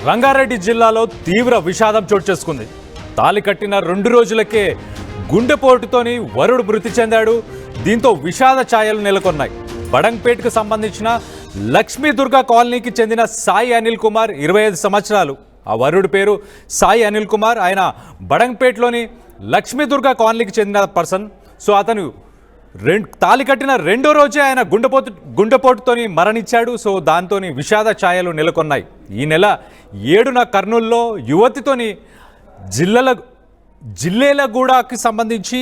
రంగారెడ్డి జిల్లాలో తీవ్ర విషాదం చోటు చేసుకుంది. తాలి కట్టిన 2 రోజులకే గుండెపోటుతోని వరుడు మృతి చెందాడు. దీంతో విషాద ఛాయలు నెలకొన్నాయి. బడంగ్పేట్కు సంబంధించిన లక్ష్మీ దుర్గా కాలనీకి చెందిన సాయి అనిల్ కుమార్ 25 సంవత్సరాలు. ఆ వరుడి పేరు సాయి అనిల్ కుమార్. ఆయన బడంగ్పేట్లోని లక్ష్మీ దుర్గా కాలనీకి చెందిన పర్సన్. సో అతను తాలి కట్టిన 2వ రోజే ఆయన గుండెపోటుతోని మరణించాడు. సో దాంతో విషాద ఛాయలు నెలకొన్నాయి. ఈ నెల 7న కర్నూలులో యువతితోని జిల్లేలగూడకి సంబంధించి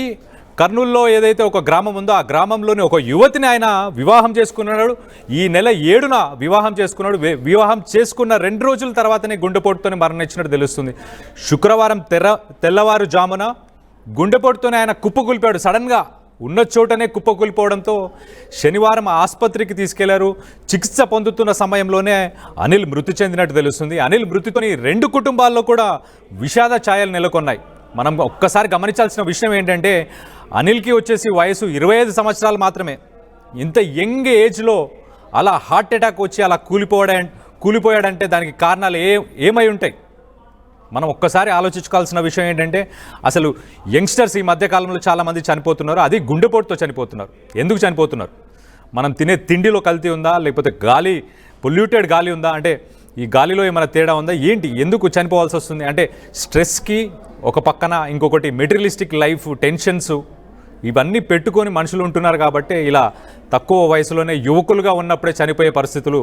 కర్నూలులో ఏదైతే ఒక గ్రామం ఉందో ఆ గ్రామంలోని ఒక యువతిని ఆయన వివాహం చేసుకున్నాడు. ఈ నెల 7న వివాహం చేసుకున్నాడు. వివాహం చేసుకున్న 2 రోజుల తర్వాతనే గుండెపోటుతోని మరణించినట్టు తెలుస్తుంది. శుక్రవారం తెల్లవారుజామున గుండెపోటుతోనే ఆయన కుప్పకూలిపాడు. సడన్గా ఉన్న చోటనే కుప్పకూలిపోవడంతో శనివారం ఆసుపత్రికి తీసుకెళ్లారు. చికిత్స పొందుతున్న సమయంలోనే అనిల్ మృతి చెందినట్టు తెలుస్తుంది. అనిల్ మృతితోని 2 కుటుంబాల్లో కూడా విషాద ఛాయలు నెలకొన్నాయి. మనం ఒక్కసారి గమనించాల్సిన విషయం ఏంటంటే అనిల్కి వచ్చేసి వయసు 25 సంవత్సరాలు మాత్రమే. ఇంత యంగ్ ఏజ్లో అలా హార్ట్ అటాక్ వచ్చి అలా కూలిపోయాడంటే దానికి కారణాలు ఏమై ఉంటాయి? మనం ఒక్కసారి ఆలోచించుకోవాల్సిన విషయం ఏంటంటే అసలు యంగ్స్టర్స్ ఈ మధ్యకాలంలో చాలామంది చనిపోతున్నారు. అది గుండెపోటుతో చనిపోతున్నారు. ఎందుకు చనిపోతున్నారు? మనం తినే తిండిలో కల్తీ ఉందా, లేకపోతే గాలి పొల్యూటెడ్ గాలి ఉందా, అంటే ఈ గాలిలో ఏమైనా తేడా ఉందా, ఏంటి, ఎందుకు చనిపోవాల్సి వస్తుంది? అంటే స్ట్రెస్కి ఒక పక్కన ఇంకొకటి మెటీరియలిస్టిక్ లైఫ్ టెన్షన్స్ ఇవన్నీ పెట్టుకొని మనుషులు ఉంటున్నారు. కాబట్టి ఇలా తక్కువ వయసులోనే యువకులుగా ఉన్నప్పుడే చనిపోయే పరిస్థితులు